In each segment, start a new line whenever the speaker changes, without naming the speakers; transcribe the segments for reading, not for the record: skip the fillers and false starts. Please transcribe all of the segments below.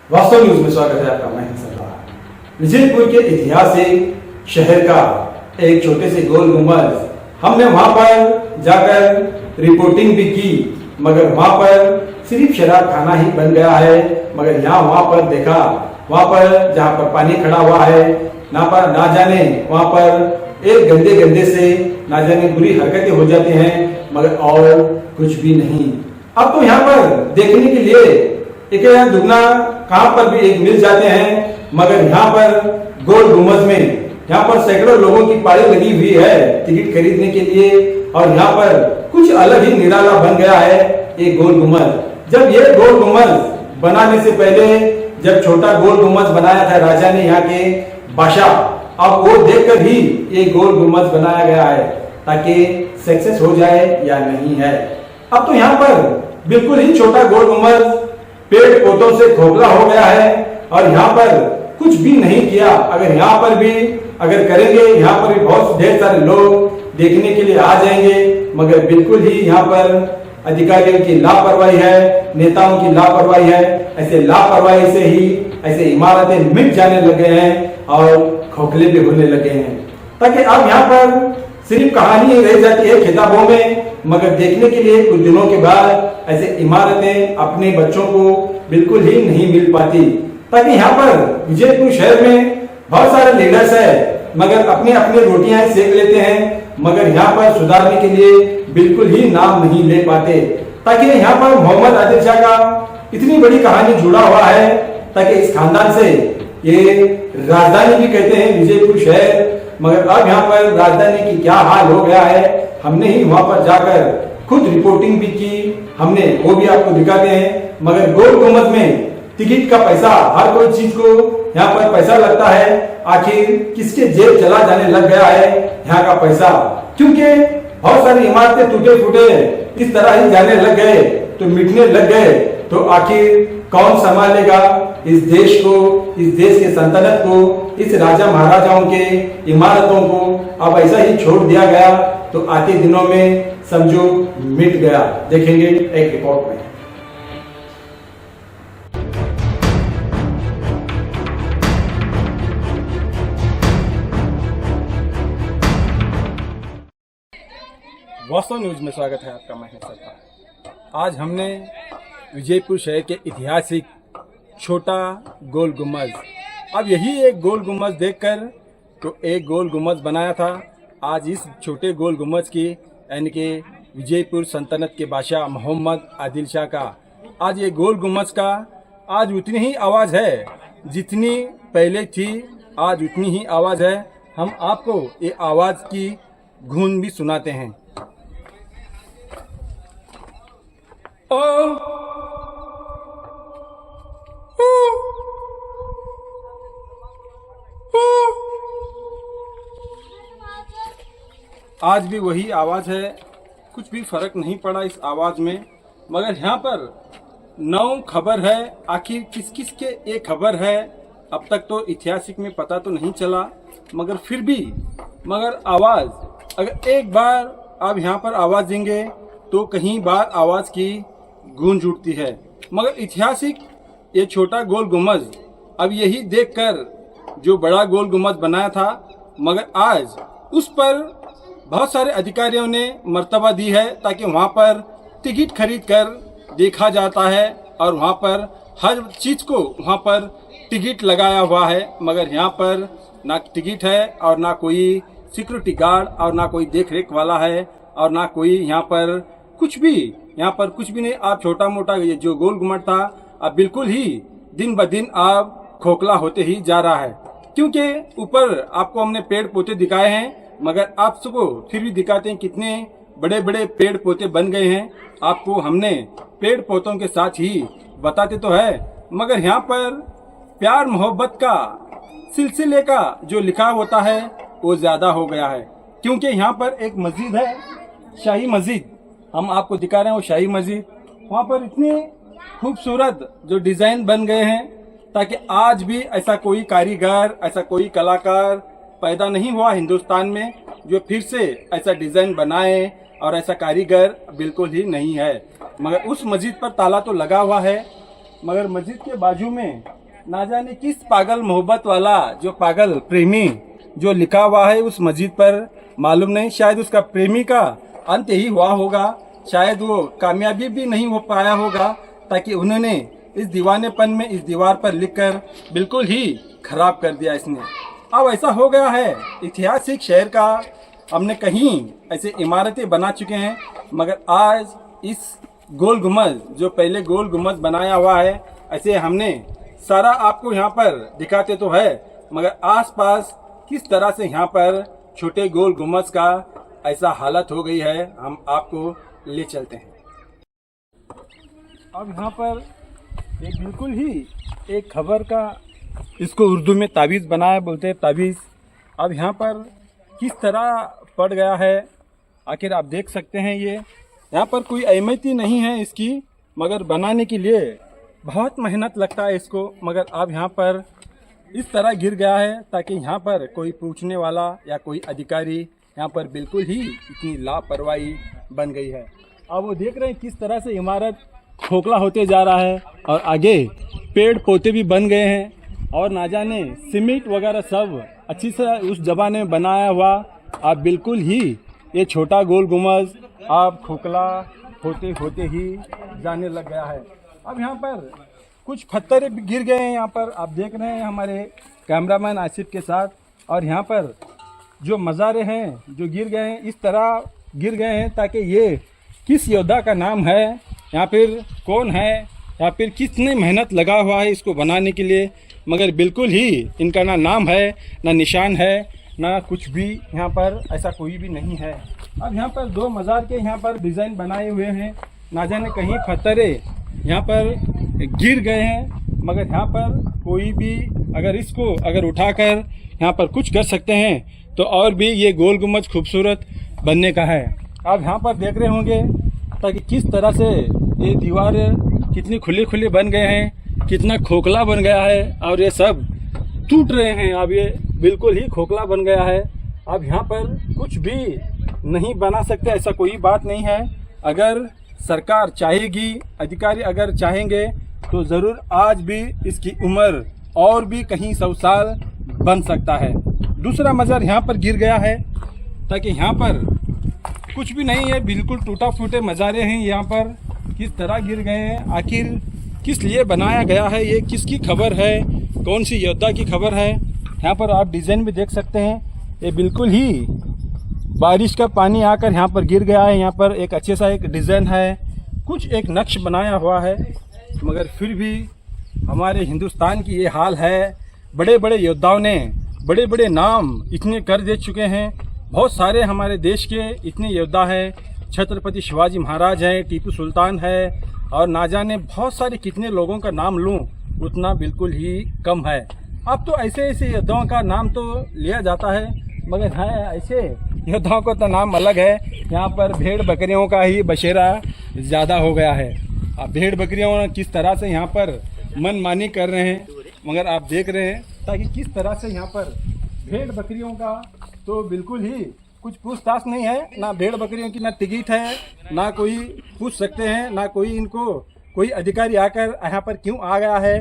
वास्तव न्यूज में स्वागत है आपका। मैं सरदार। विजयपुर के ऐतिहासिक शहर का एक छोटे से गोल गुंबद, हमने वहां पर जाकर रिपोर्टिंग भी की, मगर वहां पर सिर्फ शराब खाना ही बन गया है। मगर यहाँ वहां पर देखा, वहां पर जहाँ पर पानी खड़ा हुआ है, ना जाने वहां पर एक गंदे गंदे से ना जाने बुरी हरकतें हो जाती हैं, मगर और कुछ भी नहीं। अब तो यहाँ पर देखने के लिए एक दुगना कहां पर भी एक मिल जाते हैं, मगर यहाँ पर गोल गुंबद में यहाँ पर सैकड़ों लोगों की पारी लगी हुई है टिकट खरीदने के लिए। और यहाँ पर कुछ अलग ही निराला बन गया है एक गोल गुंबद। जब ये गोल गुंबद बनाने से पहले जब छोटा गोल गुंबद बनाया था राजा ने, यहाँ के बादशाह, अब वो देखकर ही ये गोल गुंबद बनाया गया है ताकि सक्सेस हो जाए या नहीं है। अब तो यहाँ पर बिल्कुल ही छोटा गोल गुंबद पेड़ पौधों से खोखला हो गया है और यहाँ पर कुछ भी नहीं किया। अगर यहाँ पर भी अगर करेंगे, यहाँ पर भी बहुत ढेर सारे लोग देखने के लिए आ जाएंगे, मगर बिल्कुल ही यहाँ पर अधिकारियों की लापरवाही है, नेताओं की लापरवाही है। ऐसे लापरवाही से ही ऐसे इमारतें मिट जाने लगे हैं और खोखले भी होने लगे हैं, ताकि अब यहाँ पर सिर्फ कहानी रह जाती है किताबों में, मगर देखने के लिए कुछ दिनों के बाद ऐसे इमारतें अपने बच्चों को बिल्कुल ही नहीं मिल पाती। ताकि यहाँ पर विजयपुर शहर में बहुत सारे लीडर्स है, मगर अपने अपने रोटियां सेक लेते हैं, मगर यहाँ पर सुधारने के लिए बिल्कुल ही नाम नहीं ले पाते। ताकि यहाँ पर मोहम्मद आदिल शाह का इतनी बड़ी कहानी जुड़ा हुआ है, ताकि इस खानदान से ये राजधानी भी कहते हैं विजयपुर शहर, मगर अब यहाँ पर राजधानी की क्या हाल हो गया है, हमने ही वहां पर जाकर खुद रिपोर्टिंग भी की, हमने वो भी आपको दिखाते हैं। मगर गोल गुंबद में टिकट का पैसा, हर कोई चीज को यहाँ पर पैसा लगता है। आखिर किसके जेब चला जाने लग गया है यहाँ का पैसा, क्योंकि बहुत सारी इमारतें टूटे फूटे इस तरह ही जाने लग गए, तो मिटने लग गए, तो आखिर कौन संभालेगा इस देश को, इस देश के सल्तनत को, इस राजा महाराजाओं के इमारतों को। अब ऐसा ही छोड़ दिया गया तो आते दिनों में समझो मिट गया। देखेंगे एक रिपोर्ट में। वास्तव न्यूज में स्वागत है आपका। मैं सरदार। आज हमने विजयपुर शहर के ऐतिहासिक छोटा गोल गुंबद, अब यही एक गोल गुंबद देखकर तो एक गोल गुंबद बनाया था। आज इस छोटे गोल गुंबद की, यानी कि विजयपुर सल्तनत के बादशाह मोहम्मद आदिल शाह का, आज ये गोल गुंबद का आज उतनी ही आवाज़ है जितनी पहले थी, आज उतनी ही आवाज़ है। हम आपको ये आवाज़ की धुन भी सुनाते हैं। आज भी वही आवाज़ है, कुछ भी फर्क नहीं पड़ा इस आवाज़ में। मगर यहाँ पर नौ खबर है, आखिर किस किस के ये खबर है अब तक तो ऐतिहासिक में पता तो नहीं चला, मगर फिर भी मगर आवाज़ अगर एक बार आप यहाँ पर आवाज़ देंगे तो कहीं बार आवाज़ की गूंज उठती है। मगर ऐतिहासिक ये छोटा गोल गुंबद, अब यही देखकर जो बड़ा गोल गुंबद बनाया था, मगर आज उस पर बहुत सारे अधिकारियों ने मर्तबा दी है, ताकि वहाँ पर टिकट खरीद कर देखा जाता है और वहाँ पर हर चीज़ को वहाँ पर टिकट लगाया हुआ है। मगर यहाँ पर ना टिकट है और ना कोई सिक्योरिटी गार्ड और ना कोई देख रेख वाला है और ना कोई यहाँ पर कुछ भी, यहाँ पर कुछ भी नहीं। आप छोटा मोटा ये जो गोल गुंबद था अब बिल्कुल ही दिन ब दिन आप खोखला होते ही जा रहा है, क्योंकि ऊपर आपको हमने पेड़ पौधे दिखाए हैं, मगर आप सबको फिर भी दिखाते हैं कितने बड़े बड़े पेड़ पौधे बन गए हैं। आपको हमने पेड़ पौधों के साथ ही बताते तो है, मगर यहाँ पर प्यार मोहब्बत का सिलसिले का जो लिखा होता है वो ज़्यादा हो गया है। क्योंकि यहाँ पर एक मस्जिद है, शाही मस्जिद, हम आपको दिखा रहे हैं वो शाही मस्जिद। वहाँ पर इतने खूबसूरत जो डिज़ाइन बन गए हैं, ताकि आज भी ऐसा कोई कारीगर, ऐसा कोई कलाकार पैदा नहीं हुआ हिंदुस्तान में जो फिर से ऐसा डिज़ाइन बनाए, और ऐसा कारीगर बिल्कुल ही नहीं है। मगर उस मस्जिद पर ताला तो लगा हुआ है, मगर मस्जिद के बाजू में ना जाने किस पागल मोहब्बत वाला जो पागल प्रेमी जो लिखा हुआ है उस मस्जिद पर, मालूम नहीं, शायद उसका प्रेमी का अंत ही हुआ होगा, शायद वो कामयाबी भी नहीं हो पाया होगा, ताकि उन्होंने इस दीवानेपन में इस दीवार पर लिखकर बिल्कुल ही खराब कर दिया इसने। अब ऐसा हो गया है ऐतिहासिक शहर का, हमने कहीं ऐसे इमारतें बना चुके हैं, मगर आज इस गोल गुम्बद जो पहले गोल गुम्बद बनाया हुआ है, ऐसे हमने सारा आपको यहाँ पर दिखाते तो है, मगर आसपास किस तरह से यहाँ पर छोटे गोल गुम्बद का ऐसा हालत हो गई है, हम आपको ले चलते हैं। अब यहाँ पर एक बिल्कुल ही एक खबर का, इसको उर्दू में तावीज़ बनाया बोलते हैं, तावीज़। अब यहाँ पर किस तरह पड़ गया है, आखिर आप देख सकते हैं। ये यहाँ पर कोई अहमियत ही नहीं है इसकी, मगर बनाने के लिए बहुत मेहनत लगता है इसको, मगर अब यहाँ पर इस तरह गिर गया है ताकि यहाँ पर कोई पूछने वाला या कोई अधिकारी, यहाँ पर बिल्कुल ही इतनी लापरवाही बन गई है। अब वो देख रहे हैं किस तरह से इमारत खोखला होते जा रहा है और आगे पेड़ पौधे भी बन गए हैं और ना जाने सीमेंट वगैरह सब अच्छी से उस ज़माने में बनाया हुआ, आप बिल्कुल ही ये छोटा गोल गुम्बद आप खोखला होते होते ही जाने लग गया है। अब यहाँ पर कुछ पत्थर गिर गए हैं, यहाँ पर आप देख रहे हैं हमारे कैमरामैन आसिफ के साथ, और यहाँ पर जो मज़ारे हैं जो गिर गए हैं, इस तरह गिर गए हैं ताकि ये किस योद्धा का नाम है या फिर कौन है या फिर किसने मेहनत लगा हुआ है इसको बनाने के लिए, मगर बिल्कुल ही इनका ना नाम है ना निशान है ना कुछ भी, यहाँ पर ऐसा कोई भी नहीं है। अब यहाँ पर दो मज़ार के यहाँ पर डिज़ाइन बनाए हुए हैं, ना जाने कहीं पत्थरे यहाँ पर गिर गए हैं, मगर यहाँ पर कोई भी अगर इसको अगर उठाकर यहाँ पर कुछ कर सकते हैं तो और भी ये गोल गुम्बद खूबसूरत बनने का है। आप यहाँ पर देख रहे होंगे ताकि किस तरह से ये दीवारें कितनी खुली खुली बन गए हैं, कितना खोखला बन गया है और ये सब टूट रहे हैं। अब ये बिल्कुल ही खोखला बन गया है। अब यहाँ पर कुछ भी नहीं बना सकते, ऐसा कोई बात नहीं है। अगर सरकार चाहेगी, अधिकारी अगर चाहेंगे तो ज़रूर आज भी इसकी उम्र और भी कहीं 100 साल बन सकता है। दूसरा मज़ार यहाँ पर गिर गया है ताकि यहाँ पर कुछ भी नहीं है, बिल्कुल टूटा फूटे मज़ारे हैं। यहाँ पर किस तरह गिर गए हैं, आखिर किस लिए बनाया गया है, ये किसकी खबर है, कौन सी योद्धा की खबर है। यहाँ पर आप डिज़ाइन भी देख सकते हैं, ये बिल्कुल ही बारिश का पानी आकर यहाँ पर गिर गया है। यहाँ पर एक अच्छे सा एक डिज़ाइन है, कुछ एक नक्श बनाया हुआ है, मगर फिर भी हमारे हिंदुस्तान की ये हाल है। बड़े बड़े योद्धाओं ने बड़े बड़े नाम इतने कर दे चुके हैं, बहुत सारे हमारे देश के इतने योद्धा हैं, छत्रपति शिवाजी महाराज हैं, टीपू सुल्तान है, और ना जाने बहुत सारे कितने लोगों का नाम लूँ उतना बिल्कुल ही कम है। अब तो ऐसे ऐसे योद्धाओं का नाम तो लिया जाता है, मगर है ऐसे योद्धाओं का तो नाम अलग है। यहाँ पर भेड़ बकरियों का ही बसेरा ज़्यादा हो गया है। अब भेड़ बकरियों किस तरह से यहाँ पर मनमानी कर रहे हैं, मगर आप देख रहे हैं ताकि किस तरह से यहाँ पर भेड़ बकरियों का तो बिल्कुल ही कुछ पूछताछ नहीं है, ना भेड़ बकरियों की ना टिकट है, ना कोई पूछ सकते हैं, ना कोई इनको कोई अधिकारी आकर यहाँ पर क्यों आ गया है,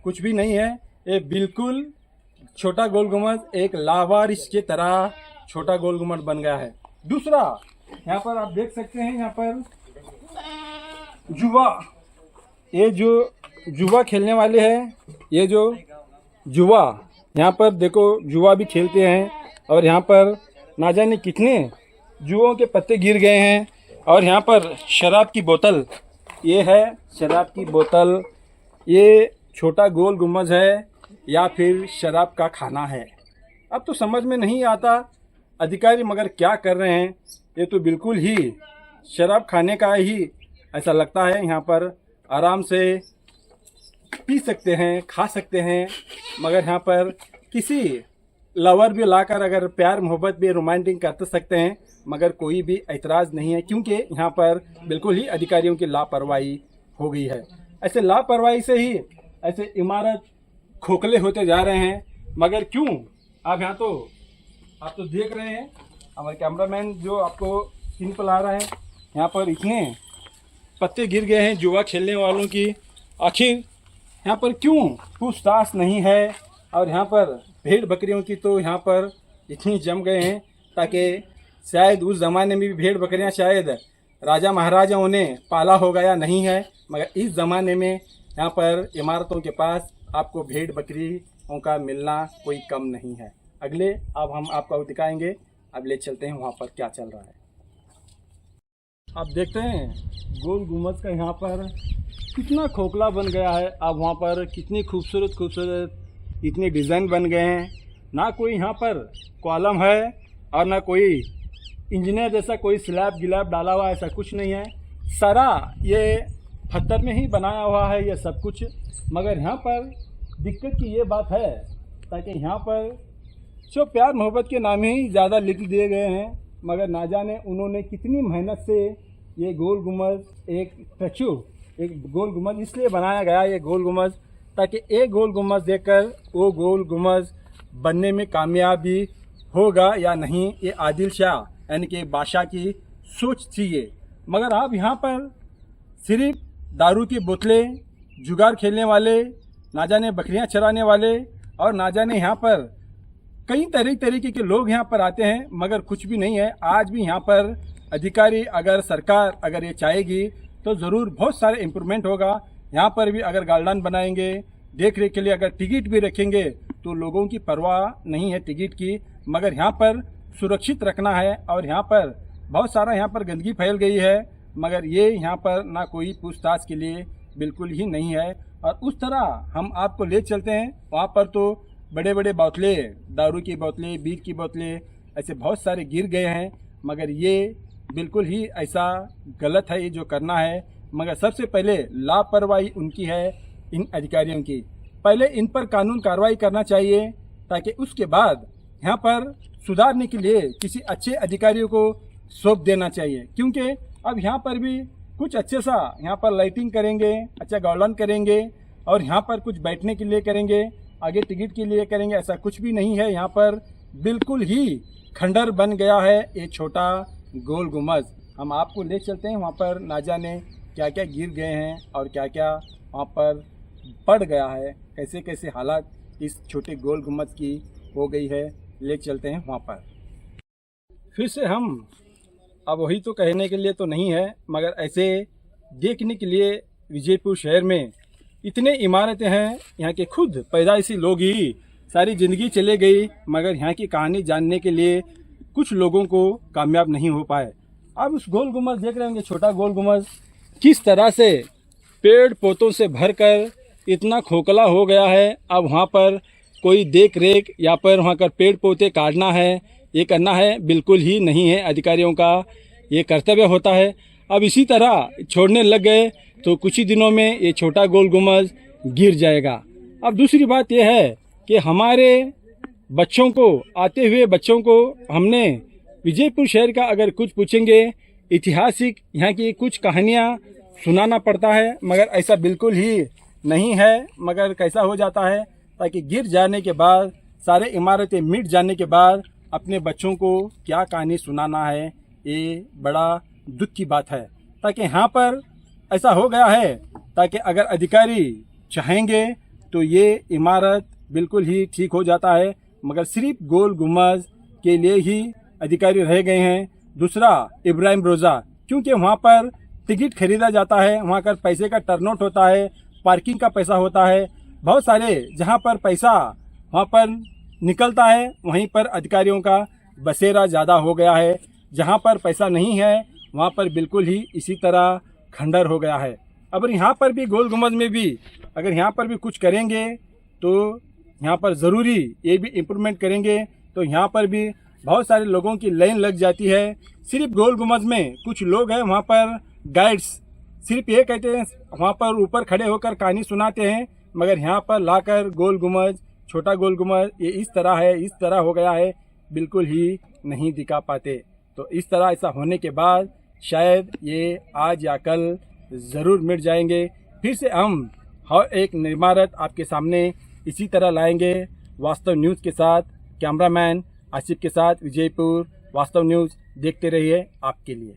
कुछ भी नहीं है। ये बिल्कुल छोटा गोल गुम्बद एक लावारिस की तरह छोटा गोल गुम्बद बन गया है। दूसरा यहाँ पर आप देख सकते हैं, यहाँ पर जुआ, ये जो जुआ खेलने वाले हैं, ये जो जुआ यहाँ पर देखो जुआ भी खेलते हैं, और यहाँ पर ना जाने कितने जुओं के पत्ते गिर गए हैं। और यहाँ पर शराब की बोतल, ये है शराब की बोतल, ये छोटा गोल गुम्बद है या फिर शराब का खाना है। अब तो समझ में नहीं आता अधिकारी मगर क्या कर रहे हैं। ये तो बिल्कुल ही शराब खाने का ही ऐसा लगता है। यहाँ पर आराम से पी सकते हैं, खा सकते हैं, मगर यहाँ पर किसी लवर भी लाकर अगर प्यार मोहब्बत भी रोमांटिक कर सकते हैं, मगर कोई भी ऐतराज़ नहीं है, क्योंकि यहाँ पर बिल्कुल ही अधिकारियों की लापरवाही हो गई है। ऐसे लापरवाही से ही ऐसे इमारत खोखले होते जा रहे हैं। मगर क्यों? आप यहाँ तो आप तो देख रहे हैं, हमारे कैमरामैन जो आपको स्क्रीन पर ला रहा है, यहाँ पर इतने पत्ते गिर गए हैं जुआ खेलने वालों की। आखिर
यहाँ पर क्यों पूछताछ नहीं है। और यहाँ पर भेड़ बकरियों की तो यहाँ पर इतनी जम गए हैं, ताकि शायद उस ज़माने में भी भेड़ बकरियाँ शायद राजा महाराजाओं ने पाला होगा या नहीं है, मगर इस ज़माने में यहाँ पर इमारतों के पास आपको भेड़ बकरियों का मिलना कोई कम नहीं है। अगले अब हम आपको दिखाएंगे, अब ले चलते हैं वहाँ पर क्या चल रहा है। आप देखते हैं गोल गुम्बद का यहाँ पर कितना खोखला बन गया है। अब वहाँ पर कितनी खूबसूरत खूबसूरत इतने डिज़ाइन बन गए हैं। ना कोई यहाँ पर कॉलम है और ना कोई इंजीनियर जैसा कोई स्लैब गिलैब डाला हुआ, ऐसा कुछ नहीं है। सारा ये पत्थर में ही बनाया हुआ है ये सब कुछ। मगर यहाँ पर दिक्कत की ये बात है, ताकि यहाँ पर जो प्यार मोहब्बत के नाम ही ज़्यादा लिख दिए गए हैं, मगर ना जाने उन्होंने कितनी मेहनत से ये गोल गुम्बद एक गोल गुम्बद इसलिए बनाया गया ये गोल गुम्बद, ताकि एक गोल गुम्बद देखकर वो गोल गुम्बद बनने में कामयाबी होगा या नहीं, ये आदिल शाह यानी कि बादशाह की सोच थी ये। मगर आप यहाँ पर सिर्फ दारू की बोतलें, जुगार खेलने वाले, ना जाने बकरियाँ चराने वाले और ना जाने यहाँ पर कई तरीके के लोग यहाँ पर आते हैं, मगर कुछ भी नहीं है। आज भी यहाँ पर अधिकारी अगर सरकार अगर ये चाहेगी तो ज़रूर बहुत सारे इम्प्रूवमेंट होगा। यहाँ पर भी अगर गार्डन बनाएंगे, देख रेख के लिए अगर टिकट भी रखेंगे तो लोगों की परवाह नहीं है टिकट की, मगर यहाँ पर सुरक्षित रखना है। और यहाँ पर बहुत सारा यहाँ पर गंदगी फैल गई है, मगर ये यहाँ पर ना कोई पूछताछ के लिए बिल्कुल ही नहीं है। और उस तरह हम आपको ले चलते हैं, वहाँ पर तो बड़े बड़े बोतले, दारू की बोतलें, बीयर की बोतलें ऐसे बहुत सारे गिर गए हैं, मगर ये बिल्कुल ही ऐसा गलत है ये जो करना है। मगर सबसे पहले लापरवाही उनकी है, इन अधिकारियों की। पहले इन पर कानून कार्रवाई करना चाहिए, ताकि उसके बाद यहाँ पर सुधारने के लिए किसी अच्छे अधिकारियों को सौंप देना चाहिए। क्योंकि अब यहाँ पर भी कुछ अच्छे सा यहाँ पर लाइटिंग करेंगे, अच्छा गार्डन करेंगे और यहाँ पर कुछ बैठने के लिए करेंगे, आगे टिकट के लिए करेंगे, ऐसा कुछ भी नहीं है। यहाँ पर बिल्कुल ही खंडर बन गया है ये छोटा गोल गुम्बद। हम आपको ले चलते हैं वहाँ पर, ना जाने क्या क्या गिर गए हैं और क्या क्या वहाँ पर पड़ गया है, कैसे कैसे हालात इस छोटे गोल गुम्बद की हो गई है। ले चलते हैं वहाँ पर। फिर से हम अब वही तो कहने के लिए तो नहीं है, मगर ऐसे देखने के लिए विजयपुर शहर में इतने इमारतें हैं। यहाँ के खुद पैदाइशी लोग ही सारी ज़िंदगी चले गई, मगर यहाँ की कहानी जानने के लिए कुछ लोगों को कामयाब नहीं हो पाए। अब उस गोल गुम्बद देख रहे होंगे, छोटा गोल गुम्बद किस तरह से पेड़ पौधों से भरकर इतना खोखला हो गया है। अब वहाँ पर कोई देख रेख या पर वहाँ कर पेड़ पौधे काटना है, ये करना है, बिल्कुल ही नहीं है। अधिकारियों का ये कर्तव्य होता है। अब इसी तरह छोड़ने लग गए तो कुछ ही दिनों में ये छोटा गोल गुम्बद गिर जाएगा। अब दूसरी बात यह है कि हमारे बच्चों को, आते हुए बच्चों को हमने विजयपुर शहर का अगर कुछ पूछेंगे, ऐतिहासिक यहाँ की कुछ कहानियाँ सुनाना पड़ता है, मगर ऐसा बिल्कुल ही नहीं है। मगर कैसा हो जाता है, ताकि गिर जाने के बाद, सारे इमारतें मिट जाने के बाद अपने बच्चों को क्या कहानी सुनाना है, ये बड़ा दुख की बात है। ताकि यहाँ पर ऐसा हो गया है, ताकि अगर अधिकारी चाहेंगे तो ये इमारत बिल्कुल ही ठीक हो जाता है, मगर सिर्फ गोल गुम्बद के लिए ही अधिकारी रह गए हैं। दूसरा इब्राहिम रोज़ा, क्योंकि वहाँ पर टिकट खरीदा जाता है, वहाँ का पैसे का टर्नआउट होता है, पार्किंग का पैसा होता है, बहुत सारे जहाँ पर पैसा वहाँ पर निकलता है, वहीं पर अधिकारियों का बसेरा ज़्यादा हो गया है। जहाँ पर पैसा नहीं है वहाँ पर बिल्कुल ही इसी तरह खंडर हो गया है। अब यहाँ पर भी गोल गुम्बद में भी अगर यहाँ पर भी कुछ करेंगे तो यहाँ पर ज़रूरी ये भी इम्प्रूवमेंट करेंगे तो यहाँ पर भी बहुत सारे लोगों की लाइन लग जाती है। सिर्फ गोल गुम्बद में कुछ लोग हैं वहाँ पर गाइड्स सिर्फ ये कहते हैं, वहाँ पर ऊपर खड़े होकर कहानी सुनाते हैं, मगर यहाँ पर लाकर गोल गुम्बद, छोटा गोल गुम्बद ये इस तरह है, इस तरह हो गया है, बिल्कुल ही नहीं दिखा पाते। तो इस तरह ऐसा होने के बाद शायद ये आज या कल ज़रूर मिट जाएंगे। फिर से हम हर एक इमारत आपके सामने इसी तरह लाएंगे। वास्तव न्यूज़ के साथ कैमरामैन आसिफ के साथ विजयपुर, वास्तव न्यूज़ देखते रहिए आपके लिए।